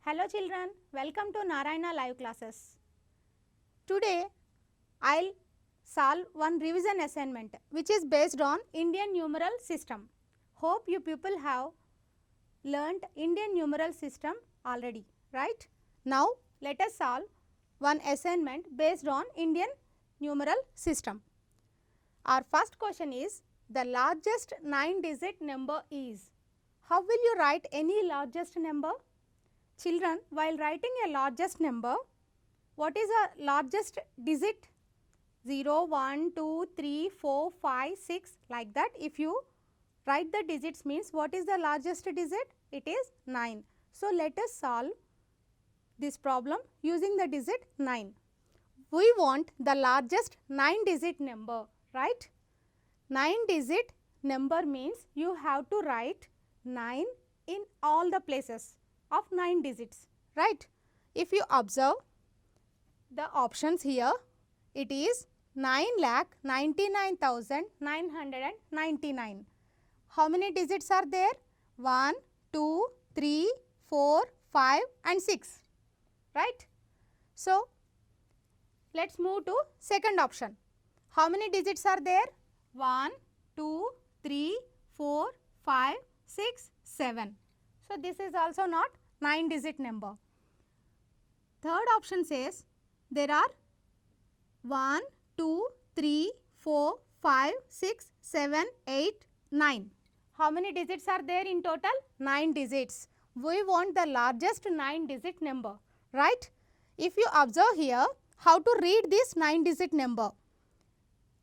Hello children, welcome to Narayana live classes. Today I'll solve one revision assignment which is based on Indian numeral system. Hope you people have learnt Indian numeral system already, right? Now let us solve one assignment based on Indian numeral system. Our first question is, the largest 9-digit number is. How will you write any largest number? Children, while writing a largest number, what is the largest digit? 0, 1, 2, 3, 4, 5, 6, like that. If you write the digits means what is the largest digit? It is 9. So, let us solve this problem using the digit 9. We want the largest 9-digit number, right? 9-digit number means you have to write 9 in all the places of 9 digits, right? If you observe the options here, it is 9,99,999. How many digits are there? 1, 2, 3, 4, 5 and 6, right? So, let us move to second option. How many digits are there? 1, 2, 3, 4, 5, 6, 7. So, this is also not 9-digit number. Third option says there are 1, 2, 3, 4, 5, 6, 7, 8, 9. How many digits are there in total? 9 digits. We want the largest 9-digit number, right? If you observe here, how to read this 9-digit number?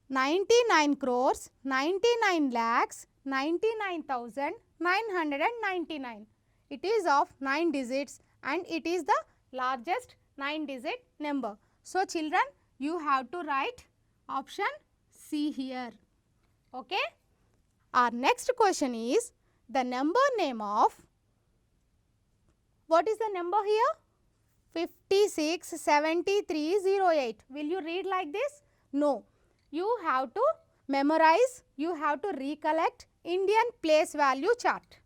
99 crores, 99 lakhs, 99,999. It is of 9 digits and it is the largest 9-digit number. So, children, you have to write option C here. Okay? Our next question is the number name of, what is the number here? 567308. Will you read like this? No. You have to memorize, you have to recollect Indian place value chart.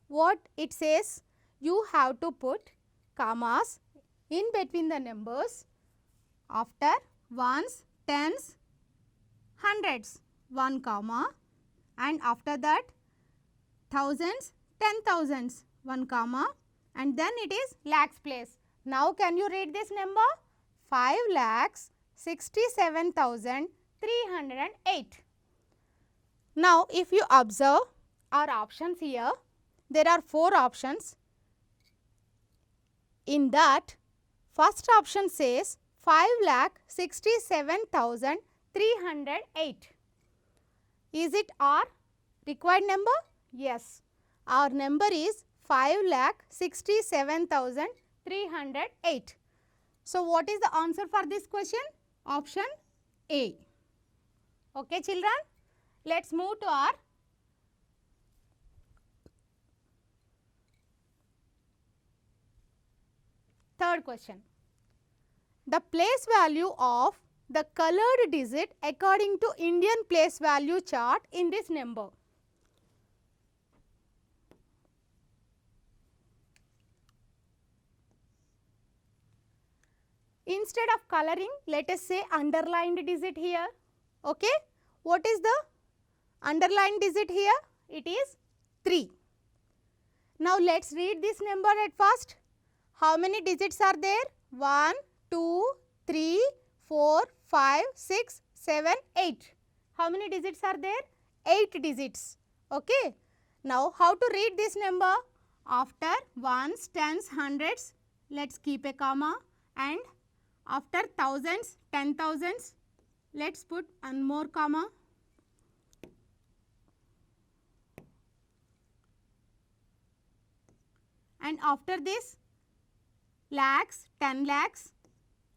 What it says? You have to put commas in between the numbers after ones, tens, hundreds, 1 comma, and after that thousands, 10,000s, 1 comma, and then it is lakhs place. Now, can you read this number? 5,67,308. Now, if you observe our options here, there are 4 options. In that, first option says 5,67,308. Is it our required number? Yes. Our number is 5,67,308. So, what is the answer for this question? Option A. Okay, children. Let us move to our third question. The place value of the colored digit according to Indian place value chart in this number. Instead of coloring, let us say underlined digit here. Okay. What is the underlined digit here? It is 3. Now, let us read this number at first. How many digits are there? 1, 2, 3, 4, 5, 6, 7, 8. How many digits are there? 8 digits. Okay. Now, how to read this number? After ones, tens, hundreds, let us keep a comma, and after thousands, 10,000s, let us put one more comma. And after this, lakhs, 10 lakhs,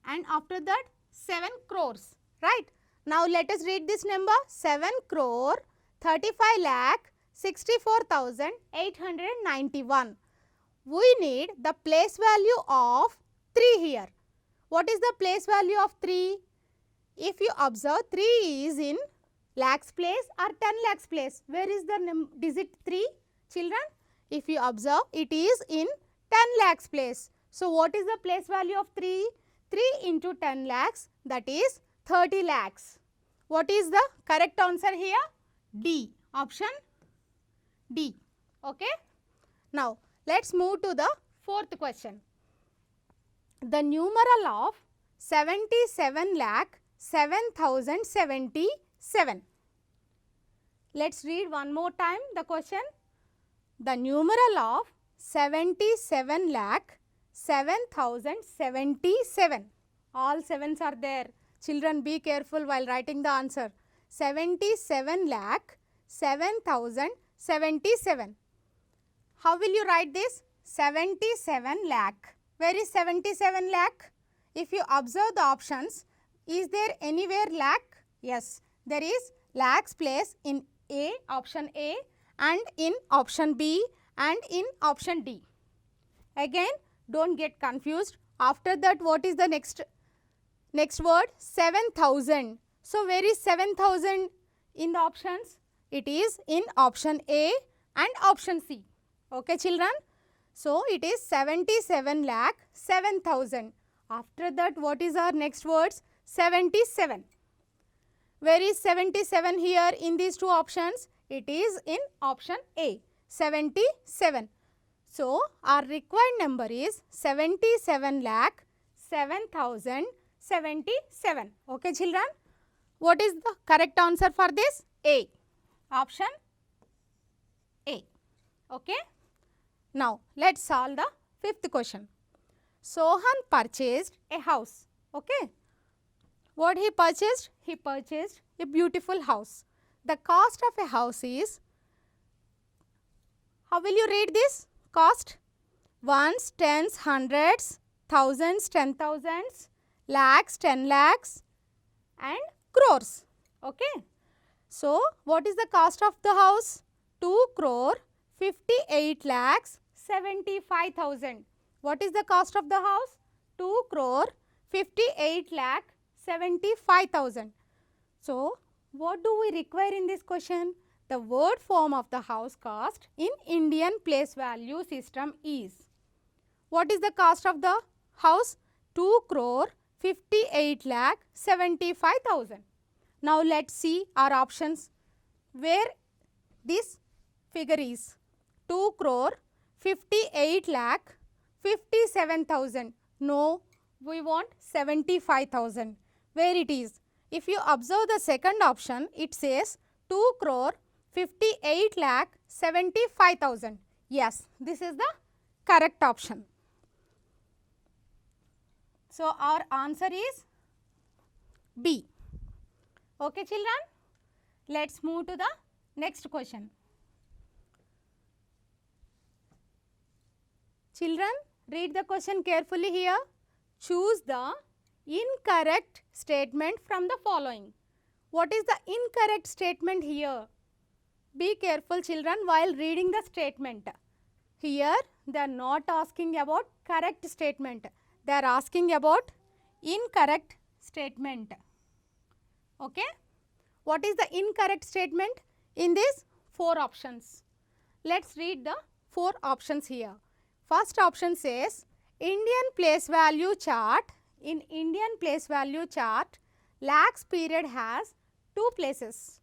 and after that 7 crores, right? Now, let us read this number, 7 crore 35 lakh 64,891. We need the place value of 3 here. What is the place value of 3? If you observe, 3 is in lakhs place or 10 lakhs place. Where is the digit 3? Children, if you observe, it is in 10 lakhs place. So what is the place value of 3? 3 into 10 lakhs, that is 30 lakhs. What is the correct answer here? D. Option D. Okay. Now let's move to the fourth question. The numeral of 77 lakh 7077. Let's read one more time the question. The numeral of 77 lakh 7077. All sevens are there. Children, be careful while writing the answer. 77 lakh 7077. How will you write this? 77 lakh. Where is 77 lakh? If you observe the options, is there anywhere lakh? Yes, there is lakhs place in A, option A, and in option B, and in option D. Again, don't get confused. After that, what is the next word? 7000. So where is 7000 in the options? It is in option A and option C. Okay, children? So it is 77 lakh 7000. After that, what is our next words? 77. Where is 77 here in these two options? It is in option A, 77. So our required number is 77 lakh 7077. Okay, children? What is the correct answer for this? A. Option A. Okay. Now let's solve the fifth question. Sohan purchased a house. Okay. What he purchased? He purchased a beautiful house. The cost of a house is, how will you read this? Cost? Ones, tens, hundreds, thousands, 10,000s, lakhs, 10 lakhs, and crores. Okay. So what is the cost of the house? 2 crore 58 lakhs 75,000. What is the cost of the house? 2 crore 58 lakh 75,000. So what do we require in this question? The word form of the house cost in Indian place value system is. What is the cost of the house? 2 crore 58 lakh 75,000. Now let's see our options where this figure is. 2 crore 58 lakh 57,000. No, we want 75,000. Where it is? If you observe the second option, it says 2 crore 58 lakh 75,000. Yes, this is the correct option. So our answer is B. Okay, children? Let's move to the next question. Children, read the question carefully here. Choose the incorrect statement from the following. What is the incorrect statement here? Be careful, children, while reading the statement. Here, they are not asking about correct statement. They are asking about incorrect statement. Okay? What is the incorrect statement? In these 4 options. Let's read the 4 options here. First option says, Indian place value chart. In Indian place value chart, lakhs period has 2 places.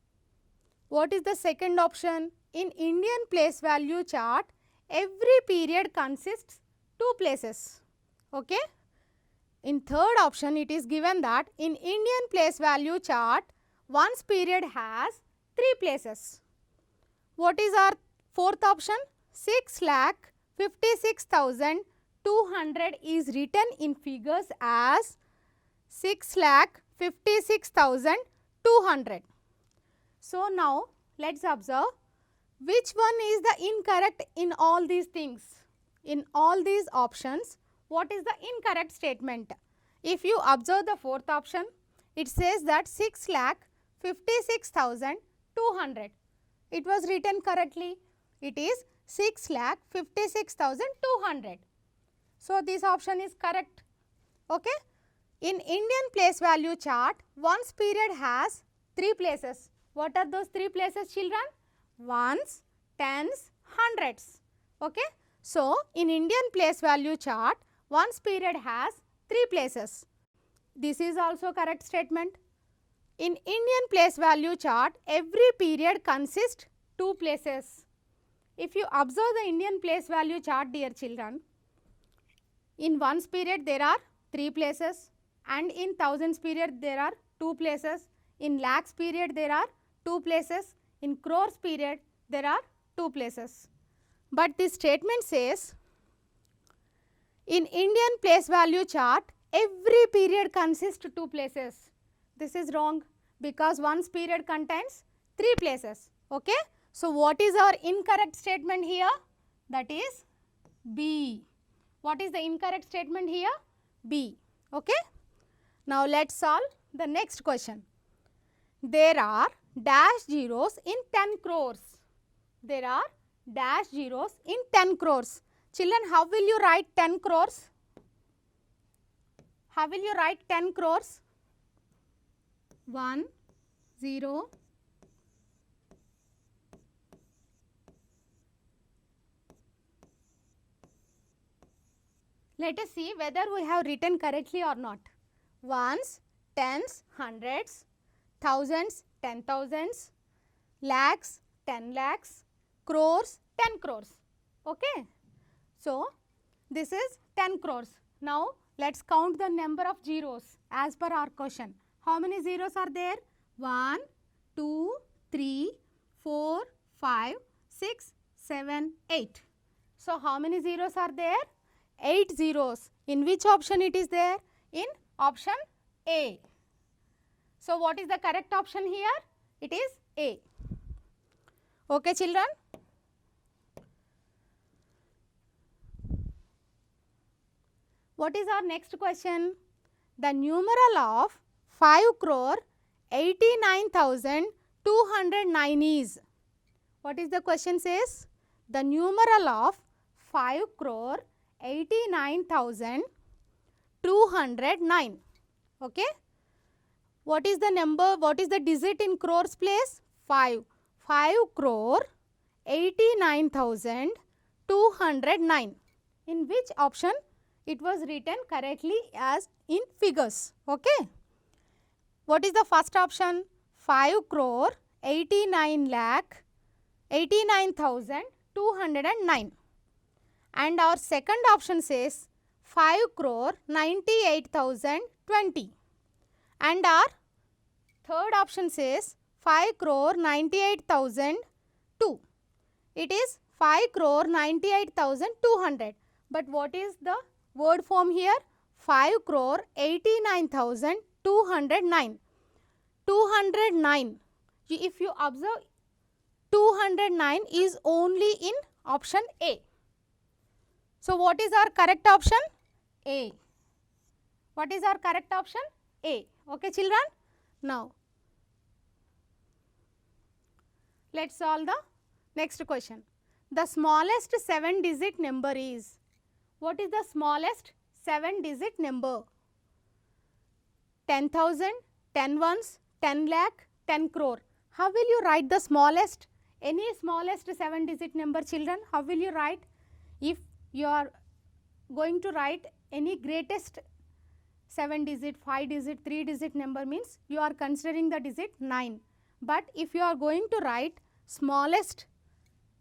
What is the second option? In Indian place value chart, every period consists 2 places. Okay? In third option, it is given that in Indian place value chart, one's period has 3 places. What is our fourth option? 6,56,200 is written in figures as 6,56,200. So now let's observe which one is the incorrect in all these things. In all these options, what is the incorrect statement? If you observe the fourth option, it says that 6,56,200. It was written correctly. It is 6,56,200. So this option is correct. Okay? In Indian place value chart, one's period has 3 places. What are those 3 places, children? Ones, tens, hundreds. Okay? So in Indian place value chart, ones period has 3 places. This is also correct statement. In Indian place value chart, every period consists 2 places. If you observe the Indian place value chart, dear children, in ones period there are 3 places, and in thousands period there are 2 places, in lakhs period there are 2 places, in crores period there are 2 places. But this statement says in Indian place value chart every period consists 2 places. This is wrong because ones period contains 3 places. Okay? So, what is our incorrect statement here? That is B. What is the incorrect statement here? B. Okay? Now, let us solve the next question. There are dash zeros in 10 crores. There are dash zeros in 10 crores. Children, how will you write 10 crores? How will you write 10 crores? 1, 0, let us see whether we have written correctly or not. Ones, tens, hundreds, thousands, 10,000s, lakhs, 10 lakhs, crores, 10 crores. Okay? So, this is 10 crores. Now, let us count the number of zeros as per our question. How many zeros are there? 1, 2, 3, 4, 5, 6, 7, 8. So, how many zeros are there? 8 zeros. In which option it is there? In option A. So, what is the correct option here? It is A. Okay, children? What is our next question? The numeral of 5 crore 89,209 is. What is the question says? The numeral of 5 crore 89,209. Okay? What is the number? What is the digit in crores place? 5. 5 crore 89,209. In which option it was written correctly as in figures? Okay? What is the first option? 5 crore 89 lakh 89,209. And our second option says 5 crore 98,020. And our third option says 5 crore 98,002. It is 5 crore 98,200. But what is the word form here? 5 crore 89,209. 209. If you observe, 209 is only in option A. So, what is our correct option? A. What is our correct option? A. Okay, children? Now, let us solve the next question. The smallest 7-digit number is. What is the smallest 7-digit number? 10,000, 10 ones, 10 lakh, 10 crore. How will you write the smallest? Any smallest 7-digit number, children? How will you write? If you are going to write any greatest 7-digit, 5-digit, 3-digit number means you are considering the digit 9. But if you are going to write smallest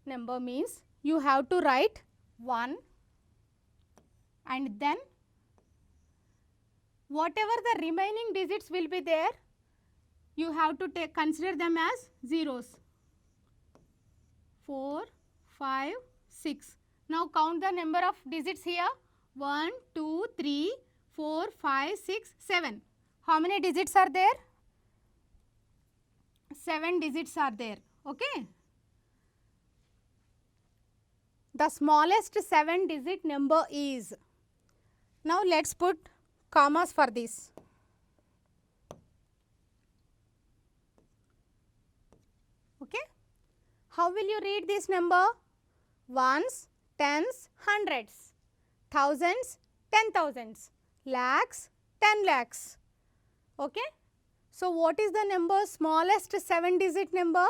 number means you have to write 1 and then whatever the remaining digits will be there, you have to consider them as zeros. 4, 5, 6. Now count the number of digits here. 1, 2, 3, 4, 5, 6, 7. How many digits are there? 7 digits are there. Okay. The smallest 7-digit number is. Now let us put commas for this. Okay. How will you read this number? Ones, tens, hundreds, thousands, 10,000s, lakhs, 10 lakhs. Okay. So, what is the number? Smallest 7-digit number?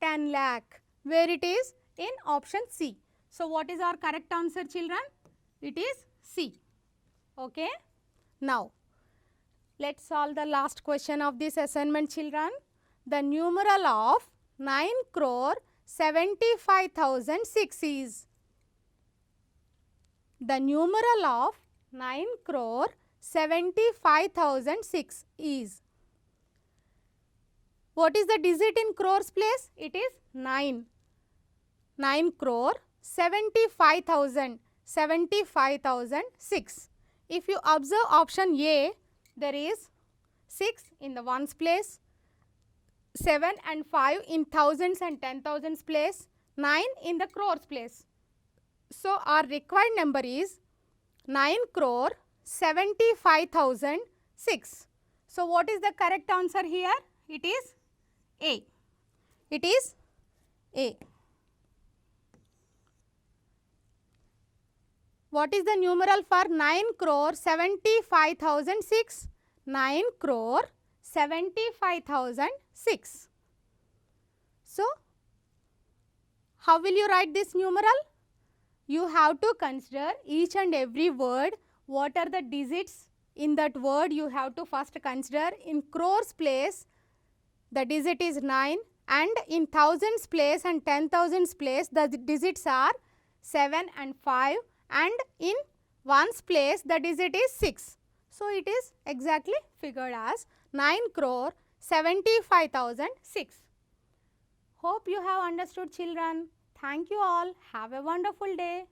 10 lakh. Where it is? In option C. So, what is our correct answer, children? It is C. Okay. Now, let's solve the last question of this assignment, children. The numeral of 9 crore 75,006 is. The numeral of 9 crore 75,006 is. What is the digit in crores place? It is 9. 9 crore 75,006. If you observe option A, there is 6 in the ones place, 7 and 5 in thousands and 10,000s place, 9 in the crores place. So, our required number is 9 crore 75,006. So, what is the correct answer here? It is A. It is A. What is the numeral for 9 crore 75,006? 9 crore 75,006. So, how will you write this numeral? You have to consider each and every word. What are the digits in that word? You have to first consider. In crores place, the digit is 9, and in thousands place and 10,000s place, the digits are 7 and 5, and in ones place, the digit is 6. So, it is exactly figured as 9 crore 75,006. Hope you have understood, children. Thank you all. Have a wonderful day.